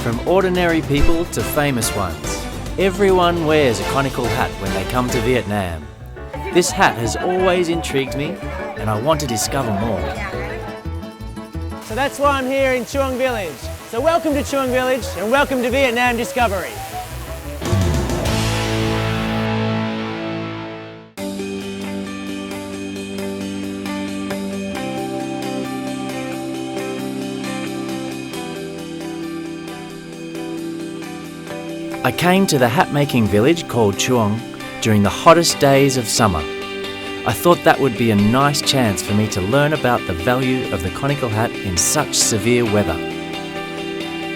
From ordinary people to famous ones, everyone wears a conical hat when they come to Vietnam. This hat has always intrigued me and I want to discover more. So that's why I'm here in Chuong Village. So welcome to Chuong Village and welcome to Vietnam Discovery. I came to the hat-making village called Chuong during the hottest days of summer. I thought that would be a nice chance for me to learn about the value of the conical hat in such severe weather.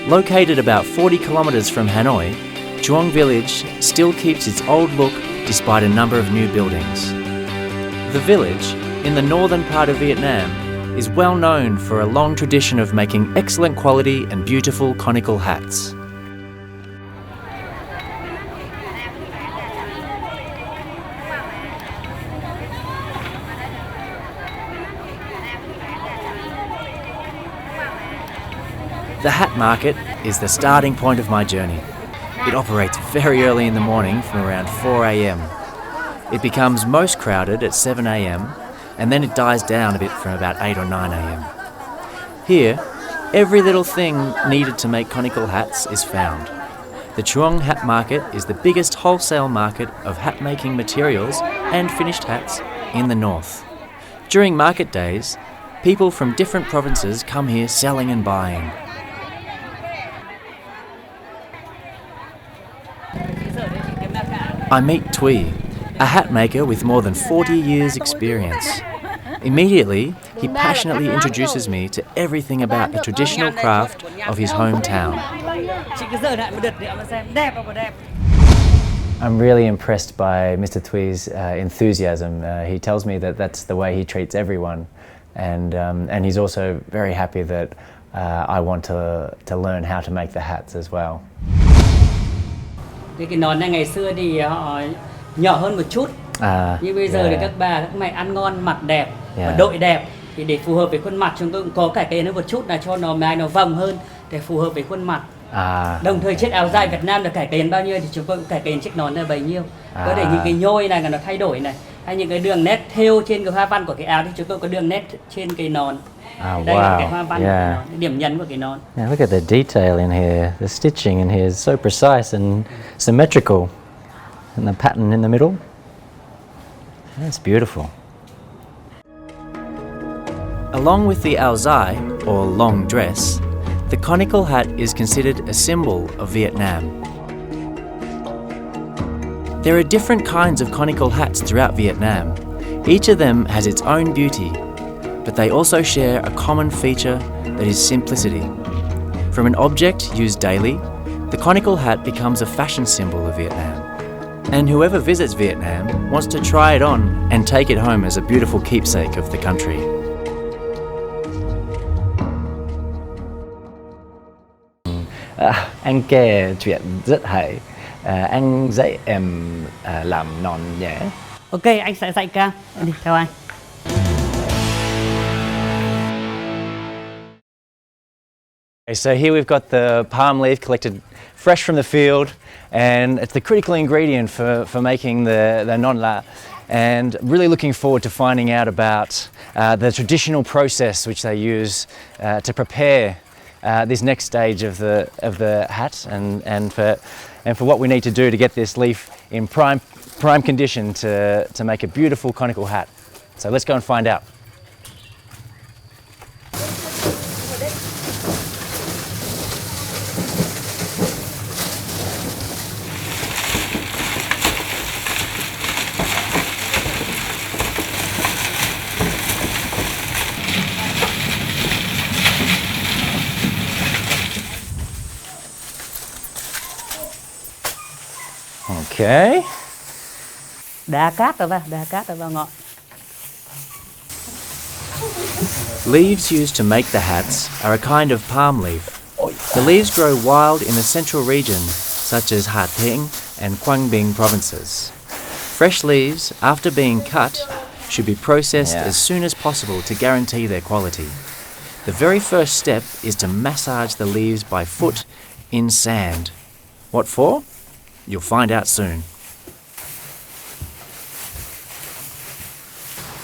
Located about 40 kilometres from Hanoi, Chuong Village still keeps its old look despite a number of new buildings. The village, in the northern part of Vietnam, is well known for a long tradition of making excellent quality and beautiful conical hats. The hat market is the starting point of my journey. It operates very early in the morning from around 4 a.m. It becomes most crowded at 7 a.m. and then it dies down a bit from about 8 or 9 a.m. Here, every little thing needed to make conical hats is found. The Chuong Hat Market is the biggest wholesale market of hat-making materials and finished hats in the north. During market days, people from different provinces come here selling and buying. I meet Thuy, a hat maker with more than 40 years' experience. Immediately, he passionately introduces me to everything about the traditional craft of his hometown. I'm really impressed by Mr. Thuy's enthusiasm. He tells me that that's the way he treats everyone, and he's also very happy that I want to learn how to make the hats as well. Cái nón này ngày xưa thì họ nhỏ hơn một chút, nhưng bây giờ thì các bà các mẹ ăn ngon mặc đẹp và đội đẹp thì để phù hợp với khuôn mặt chúng tôi cũng có cải tiến hơn một chút là cho nó mái nó vòng hơn để phù hợp với khuôn mặt. Đồng thời chiếc áo dài Việt Nam được cải tiến bao nhiêu thì chúng tôi cũng cải tiến chiếc nón là bấy nhiêu. Có để những cái nhôi này là nó thay đổi này, hay những cái đường nét thêu trên cái hoa văn của cái áo thì chúng tôi có đường nét trên cái nón. Đây là cái hoa văn của cái nón, điểm nhấn của cái nón. Now look at the detail in here. The stitching in here is so precise and symmetrical. And the pattern in the middle. That's beautiful. Along with the áo dài, or long dress, the conical hat is considered a symbol of Vietnam. There are different kinds of conical hats throughout Vietnam. Each of them has its own beauty, but they also share a common feature that is simplicity. From an object used daily, the conical hat becomes a fashion symbol of Vietnam. And whoever visits Vietnam wants to try it on and take it home as a beautiful keepsake of the country. Anh kể chuyện rất hay. Anh dạy em làm nón nhé. Ok, anh sẽ dạy Cam. Đi theo anh. Okay, so here we've got the palm leaf collected fresh from the field, and it's the critical ingredient for making the non la. And really looking forward to finding out about the traditional process which they use to prepare this next stage of the hat, and for what we need to do to get this leaf in prime condition to make a beautiful conical hat. So let's go and find out. Okay. Đá cát vào ngọn. Leaves used to make the hats are a kind of palm leaf. The leaves grow wild in the central region, such as Ha Tinh and Quang Binh provinces. Fresh leaves, after being cut, should be processed as soon as possible to guarantee their quality. The very first step is to massage the leaves by foot in sand. What for? You'll find out soon.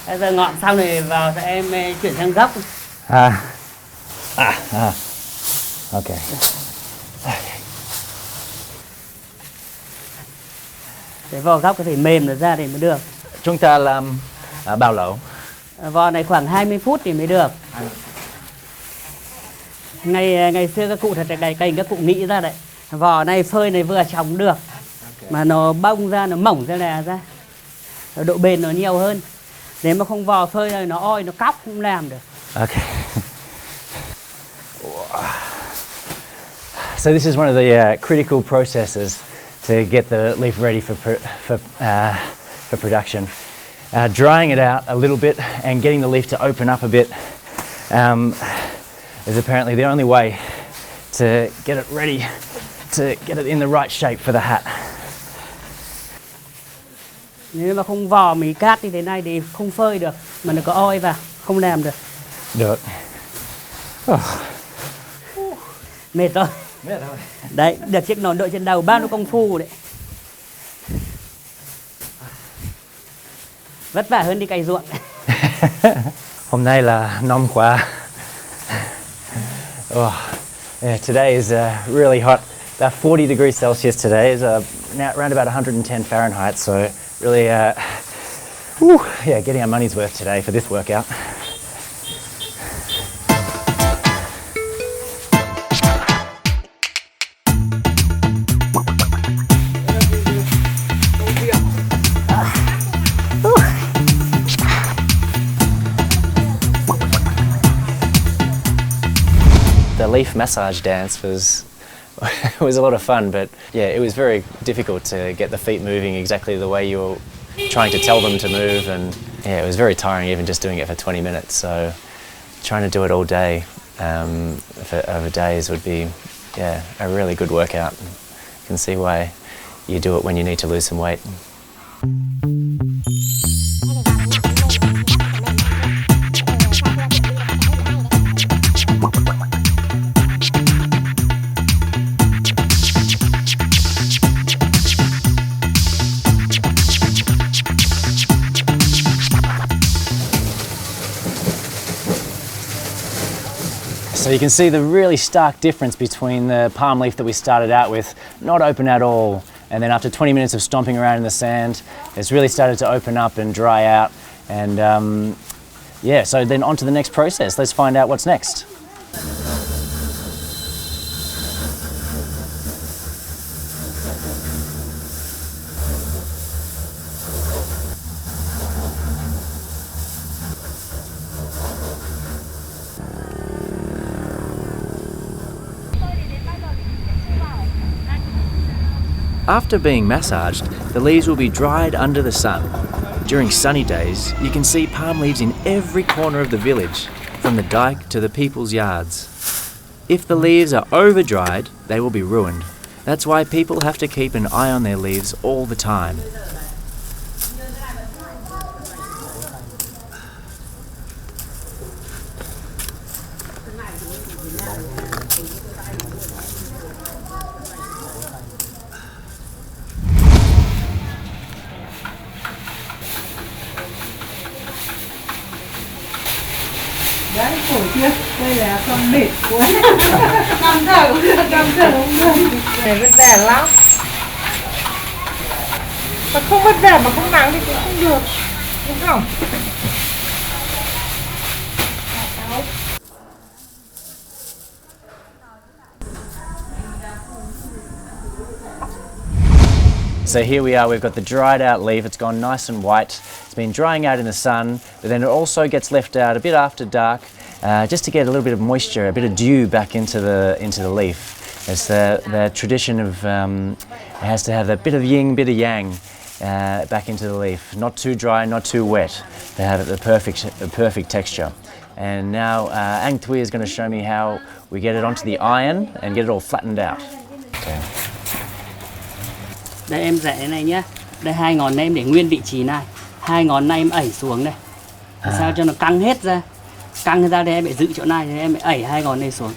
Bây giờ ngọn xong thì vào sẽ em chuyển sang góc. Okay. Để vò góc có thể mềm được ra thì mới được. Chúng ta làm bao lâu? Vò này khoảng 20 phút thì mới được. Ngày xưa các cụ thật là cày các cụ nghĩ ra đấy. Vò này phơi này vừa chóng được. Mà nó bông ra, nó mỏng ra ra. Độ bền nó nhiều hơn. Nếu mà không vò phơi này nó oi, nó cóc không làm được. Okay. So this is one of the critical processes to get the leaf ready for production. Drying it out a little bit and getting the leaf to open up a bit is apparently the only way to get it ready, to get it in the right shape for the hat. Nếu mà không vò mì cát như thế này thì không phơi được, mà nó có oi vào, không làm được. Được. Mệt rồi. Đấy, được chiếc nón đội trên đầu bao nhiêu công phu đấy. Vất vả hơn đi cày ruộng. Hôm nay là nóng quá. Yeah, today is really hot. About 40 degrees Celsius today. Is now around about 110 Fahrenheit. So really, getting our money's worth today for this workout. The leaf massage dance was a lot of fun, but yeah, it was very difficult to get the feet moving exactly the way you were trying to tell them to move, and yeah, it was very tiring even just doing it for 20 minutes. So trying to do it all day for over days would be a really good workout. You can see why you do it when you need to lose some weight. So you can see the really stark difference between the palm leaf that we started out with, not open at all, and then after 20 minutes of stomping around in the sand, it's really started to open up and dry out. And so then on to the next process. Let's find out what's next. After being massaged, the leaves will be dried under the sun. During sunny days, you can see palm leaves in every corner of the village, from the dike to the people's yards. If the leaves are over-dried, they will be ruined. That's why people have to keep an eye on their leaves all the time. Đấy, khổ chưa? Đây là con mệt quá. Nằm thở không được. Này vất vả lắm. Mà không vất vả mà không nắng thì cũng không được. Đúng không? So here we are, we've got the dried out leaf, it's gone nice and white. It's been drying out in the sun, but then it also gets left out a bit after dark, just to get a little bit of moisture, a bit of dew back into the leaf. It's the tradition of, it has to have a bit of yin, bit of yang back into the leaf. Not too dry, not too wet. They have the perfect texture. And now Anh Thuy is going to show me how we get it onto the iron and get it all flattened out. Okay. Đây em dạy thế này nhá. Đây hai ngón này em để nguyên vị trí này. Hai ngón này em ẩy xuống đây. Sao cho nó căng hết ra. Căng ra đây em phải giữ chỗ này thì em phải ẩy hai ngón này xuống.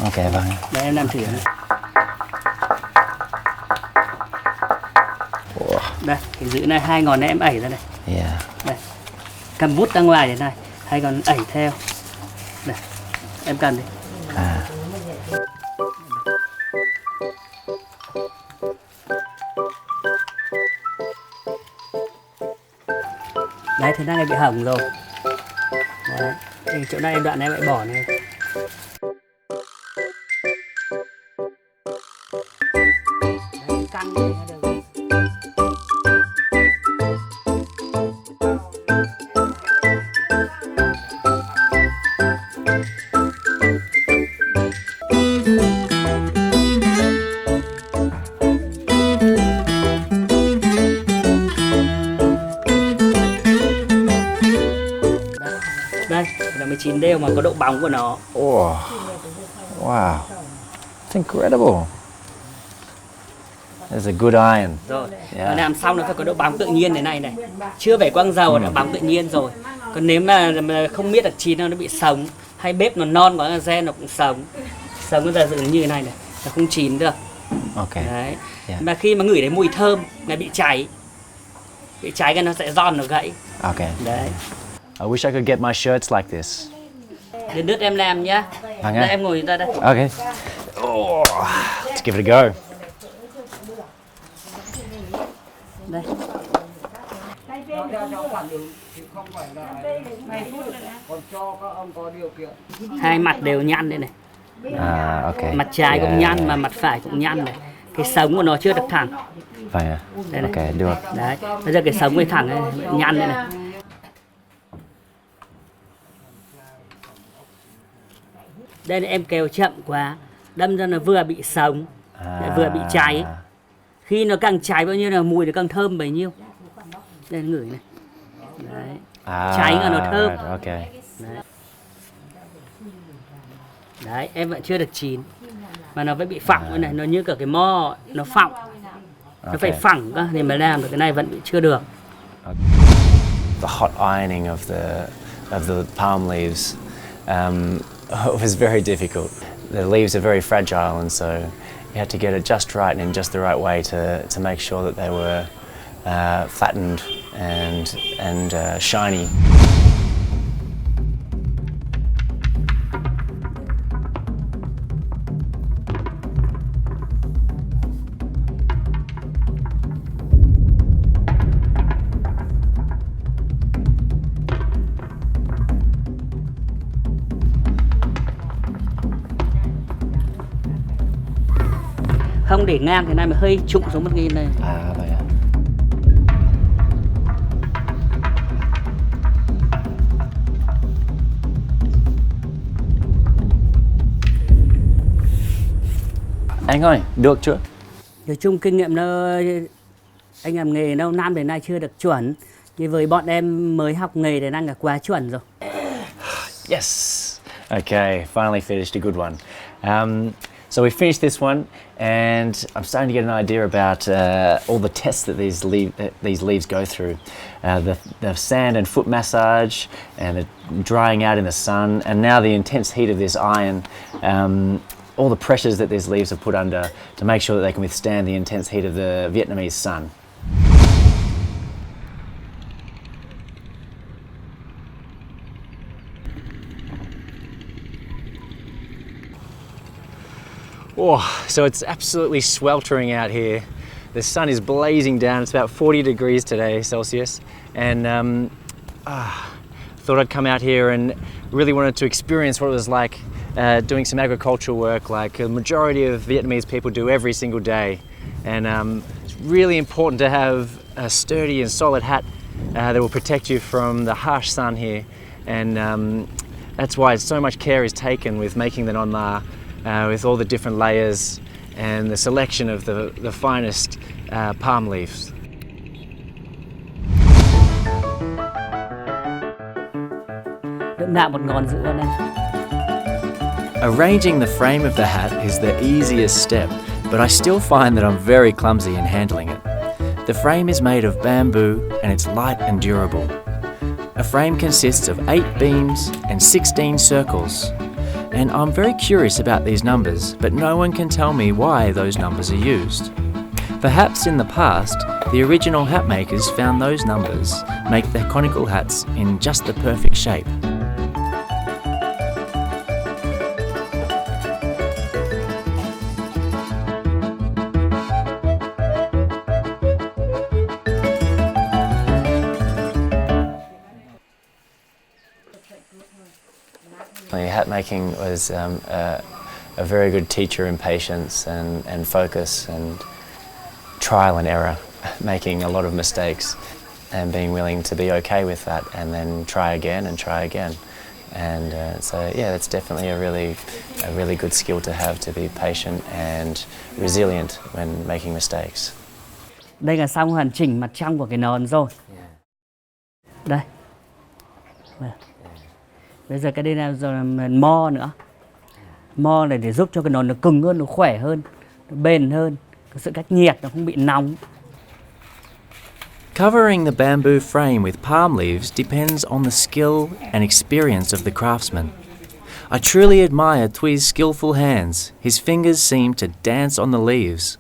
Ok vâng. Đây em làm thử này. Đây, cái giữ này 2 ngón này em ẩy ra này. Yeah. Đây, cầm bút ra ngoài thế này, 2 ngón ẩy theo. Đây, em cầm đi. Đấy, thế này bị hỏng rồi. Đấy, thì chỗ này đoạn này lại bỏ này. Đấy, căng này được. Đây là 19 đều mà có độ bóng của nó. Oh, wow, it's incredible. That's a good iron. Rồi, Yeah. làm xong nó phải có độ bóng tự nhiên thế này này. Chưa phải quăng dầu đã bóng tự nhiên rồi. Còn nếu mà không biết là chín nó bị sống, hay bếp nó non quá gen nó cũng sống. Sống nó ra dựng như thế này này, nó không chín được. Okay. Đấy. Yeah. Mà khi mà ngửi đến mùi thơm là bị cháy. Bị cháy cái nó sẽ giòn nó gãy. Okay. Đấy. I wish I could get my shirts like this. Đến đứt em làm nhá. Vâng Đây ạ. em ngồi ra đây. Okay. Oh, let's give it a go. Đây. Hai mặt đều nhăn đây này. Okay. Mặt trái cũng Yeah. nhăn mà mặt phải cũng nhăn này. Cái sống của nó chưa được thẳng. Vâng ạ. Đây này. Okay, được. Đấy. Bây giờ cái sống cái thẳng này nhăn đây này. Đây là em kéo chậm quá, đâm ra nó vừa bị sống, lại vừa bị cháy. Khi nó càng cháy bao nhiêu là mùi nó càng thơm bấy nhiêu. Đây ngửi này. Đấy. Cháy là nó thơm. Right, okay. Đấy. Đấy, em vẫn chưa được chín. Mà nó vẫn bị phẳng cái này, nó như cả cái mo nó phẳng. Nó phải phẳng cơ thì mới làm được, cái này vẫn bị chưa được. The hot ironing of the palm leaves was very difficult. The leaves are very fragile, and so you had to get it just right and in just the right way to make sure that they were flattened and shiny. Không để ngang thế này mà hơi trụng xuống một cái này. Vậy à. Anh ơi, được chưa? Nói chung kinh nghiệm nó, anh làm nghề lâu năm đến nay chưa được chuẩn. Nhưng với bọn em mới học nghề thì đang là quá chuẩn rồi. Yes. Okay, finally finished a good one. So we finished this one, and I'm starting to get an idea about all the tests that these leaves go through. The sand and foot massage, and the drying out in the sun, and now the intense heat of this iron. All the pressures that these leaves are put under to make sure that they can withstand the intense heat of the Vietnamese sun. Oh, so it's absolutely sweltering out here. The sun is blazing down. It's about 40 degrees today Celsius, and thought I'd come out here and really wanted to experience what it was like doing some agricultural work like a majority of Vietnamese people do every single day. And it's really important to have a sturdy and solid hat that will protect you from the harsh sun here, and that's why so much care is taken with making the non la, with all the different layers and the selection of the finest palm leaves. Nạ một ngón giữa này. Arranging the frame of the hat is the easiest step, but I still find that I'm very clumsy in handling it. The frame is made of bamboo and it's light and durable. A frame consists of 8 beams and 16 circles. And I'm very curious about these numbers, but no one can tell me why those numbers are used. Perhaps in the past, the original hat makers found those numbers make the conical hats in just the perfect shape. Hat making was a very good teacher in patience and focus and trial and error, making a lot of mistakes and being willing to be okay with that and then try again and try again. And so yeah, that's definitely a really good skill to have, to be patient and resilient when making mistakes. Đây là xong hoàn chỉnh mặt trong của cái nón rồi. Đây. Bây giờ cái đây là rồi mo nữa. Mo này để giúp cho cái nón nó cứng hơn, nó khỏe hơn, nó bền hơn, cái sự cách nhiệt nó không bị nóng. Covering the bamboo frame with palm leaves depends on the skill and experience of the craftsman. I truly admire Thui's skillful hands. His fingers seem to dance on the leaves.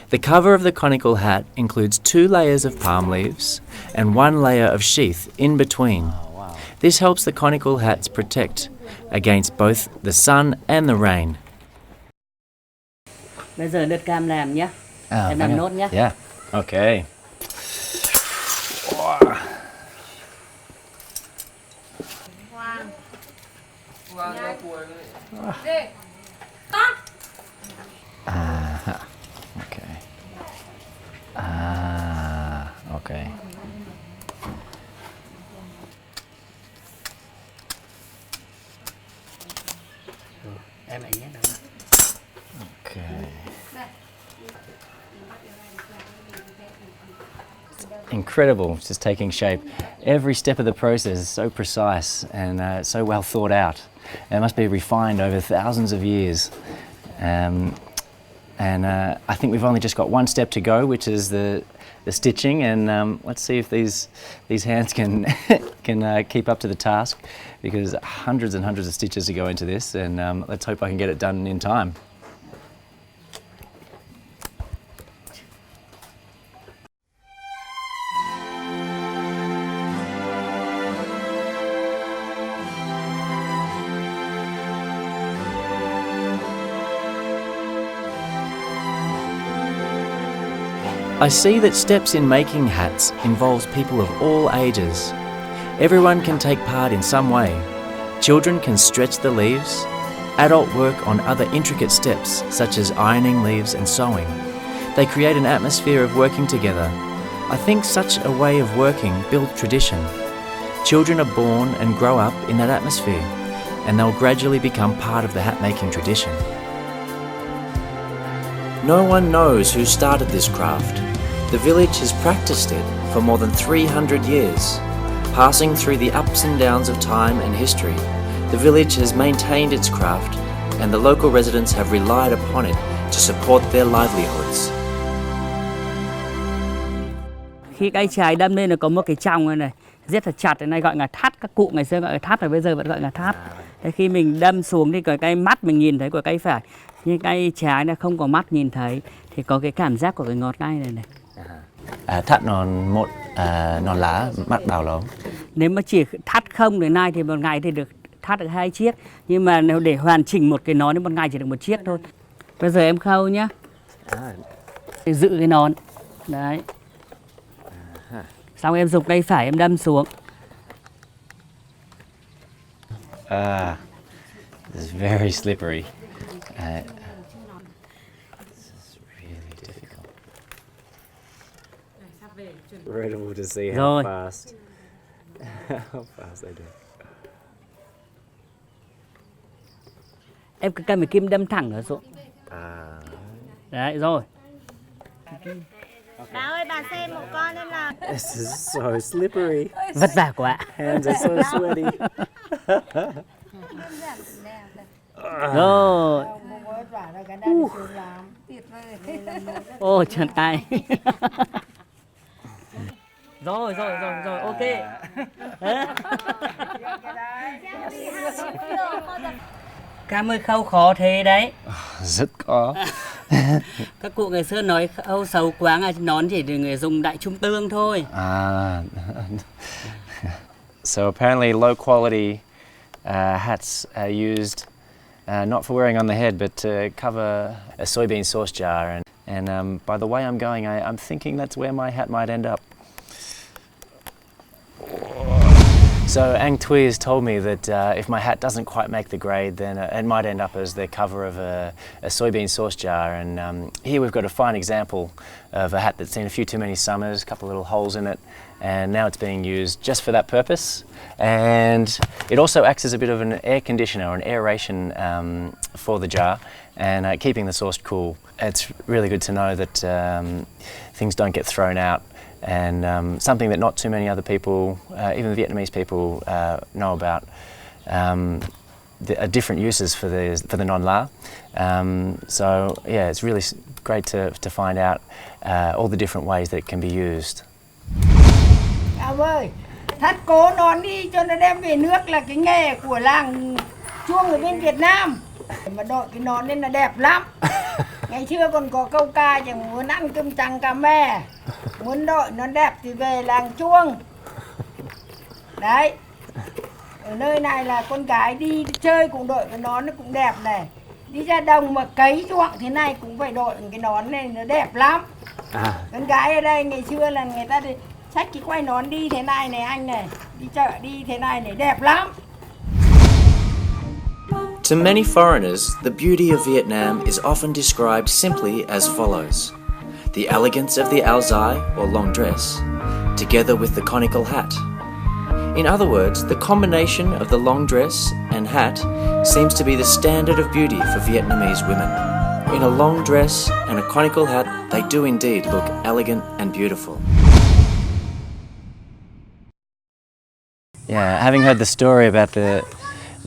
The cover of the conical hat includes 2 layers of palm leaves and 1 layer of sheath in between. This helps the conical hats protect against both the sun and the rain. Bây giờ lượt cam làm nhé. Em làm nốt nhé. Yeah. Okay. Okay. Okay. Em lại nhé. Okay. Incredible, just taking shape. Every step of the process is so precise and so well thought out. It must be refined over thousands of years. I think we've only just got one step to go, which is the stitching, and let's see if these hands can keep up to the task, because hundreds and hundreds of stitches to go into this, and let's hope I can get it done in time. I see that steps in making hats involves people of all ages. Everyone can take part in some way. Children can stretch the leaves. Adult work on other intricate steps such as ironing leaves and sewing. They create an atmosphere of working together. I think such a way of working builds tradition. Children are born and grow up in that atmosphere, and they'll gradually become part of the hat making tradition. No one knows who started this craft. The village has practiced it for more than 300 years. Passing through the ups and downs of time and history, the village has maintained its craft, and the local residents have relied upon it to support their livelihoods. Khi cây chài đâm lên là có một cái chòng này rất là chặt, cái này gọi là thắt, các cụ ngày xưa gọi là thắt, rồi bây giờ vẫn gọi là thắt. Thế khi mình đâm xuống thì cái mắt mình nhìn thấy của cây phải, nhưng cây trái là không có mắt nhìn thấy, thì có cái cảm giác của cái ngón tay này này. Thắt non lá mắt bao lâu? Nếu mà chỉ thắt không đến nay thì một ngày thì được thắt được 2 chiếc, nhưng mà nếu để hoàn chỉnh một cái nón thì một ngày chỉ được 1 chiếc thôi. Bây giờ em khâu nhá, để giữ cái nón đấy. Xong em dùng cây phải em đâm xuống. This is very slippery. This is really difficult. Incredible to see how fast they do. Em cứ cầm cái kim đâm thẳng ở xuống. Đấy rồi. Bà ơi, bà xem một con em làm. This is so slippery. Vất vả quá. Hands are so sweaty. Rồi. Ôi chân tay. Rồi, ok. Cam ơi khâu khó thế đấy. Rất khó. Các cụ ngày xưa nói Âu xấu quá, nón chỉ để người dùng đại trung tương thôi. So apparently low quality hats are used not for wearing on the head, but to cover a soybean sauce jar. And by the way I'm going, I'm thinking that's where my hat might end up. So Ang Thuy has told me that if my hat doesn't quite make the grade, then it might end up as the cover of a soybean sauce jar. And here we've got a fine example of a hat that's seen a few too many summers, a couple of little holes in it, and now it's being used just for that purpose. And it also acts as a bit of an air conditioner or an aeration for the jar, and keeping the sauce cool. It's really good to know that things don't get thrown out, and something that not too many other people, even the Vietnamese people, know about. Different uses for the non la. So yeah, it's really great to find out all the different ways that it can be used. Ông ơi, thắt cố nón đi cho nó đem về nước là cái nghề của làng chuông ở bên Việt Nam. Mà đội cái nón nên là đẹp lắm. Ngày xưa còn có câu ca chẳng muốn ăn cơm trắng cà mè, muốn đội nó đẹp thì về làng chuông. Đấy. Ở nơi này là con gái đi chơi cũng đội cái nón nó cũng đẹp này. Đi ra đồng mà cấy ruộng thế này cũng phải đội cái nón này nó đẹp lắm. Con gái ở đây ngày xưa là người ta xách cái quay nón đi thế này này anh này, đi chợ đi thế này này đẹp lắm. To many foreigners, the beauty of Vietnam is often described simply as follows: the elegance of the áo dài or long dress, together with the conical hat. In other words, the combination of the long dress and hat seems to be the standard of beauty for Vietnamese women. In a long dress and a conical hat, they do indeed look elegant and beautiful. Yeah, having heard the story about the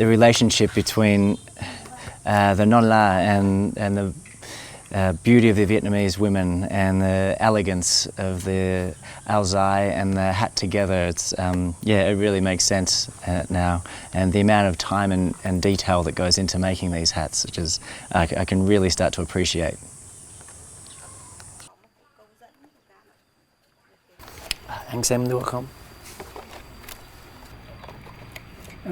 relationship between the non la and the beauty of the Vietnamese women and the elegance of the áo dài and the hat together, it's yeah, it really makes sense now, and the amount of time and detail that goes into making these hats, which is I can really start to appreciate. Anh xem được không?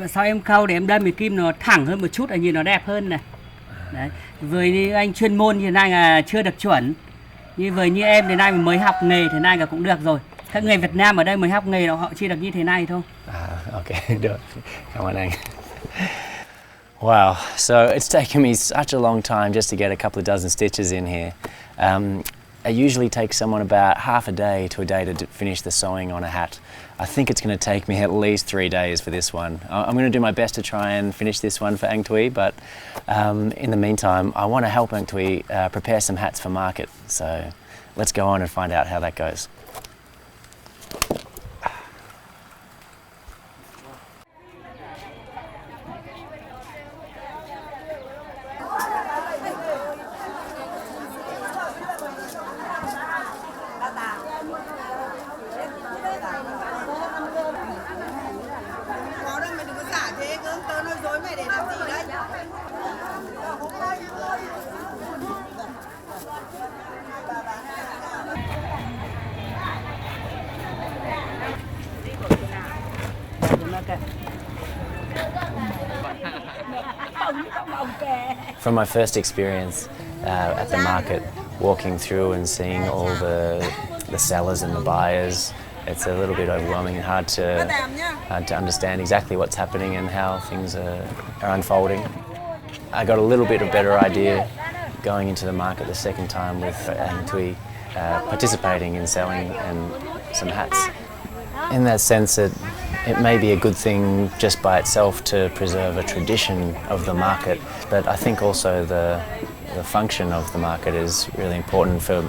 Sao em khâu để em đâm cái kim nó thẳng hơn một chút là nhìn nó đẹp hơn này. Đấy. Với như anh chuyên môn thì nay là chưa được chuẩn. Như với như em thì nay mới học nghề thì nay là cũng được rồi. Các người Việt Nam ở đây mới học nghề họ chỉ được như thế này thôi. Ok, được. Cảm ơn anh. Wow, so it's taken me such a long time just to get a couple of dozen stitches in here. It usually takes someone about half a day to finish the sewing on a hat. I think it's going to take me at least 3 days for this one. I'm going to do my best to try and finish this one for Anh Thuy, but in the meantime, I want to help Anh Thuy prepare some hats for market. So let's go on and find out how that goes. From my first experience at the market, walking through and seeing all the sellers and the buyers, it's a little bit overwhelming and hard to understand exactly what's happening and how things are unfolding. I got a little bit of better idea going into the market the second time with Anh Thuy participating in selling and some hats. In that sense, it may be a good thing just by itself to preserve a tradition of the market, but I think also the function of the market is really important for,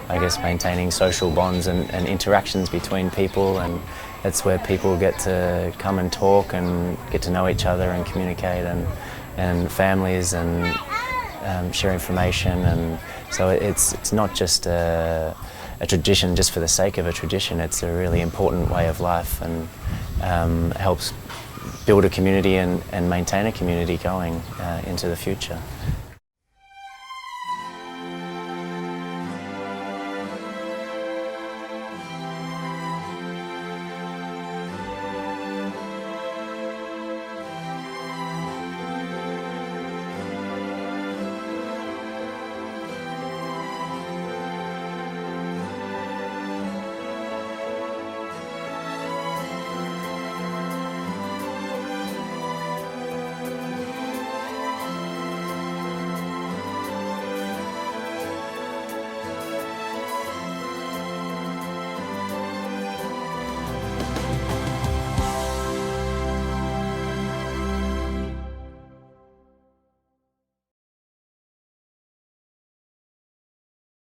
I guess, maintaining social bonds and interactions between people, and that's where people get to come and talk and get to know each other and communicate, and families and share information, and so it's not just a tradition just for the sake of a tradition. It's a really important way of life and helps build a community and maintain a community going into the future.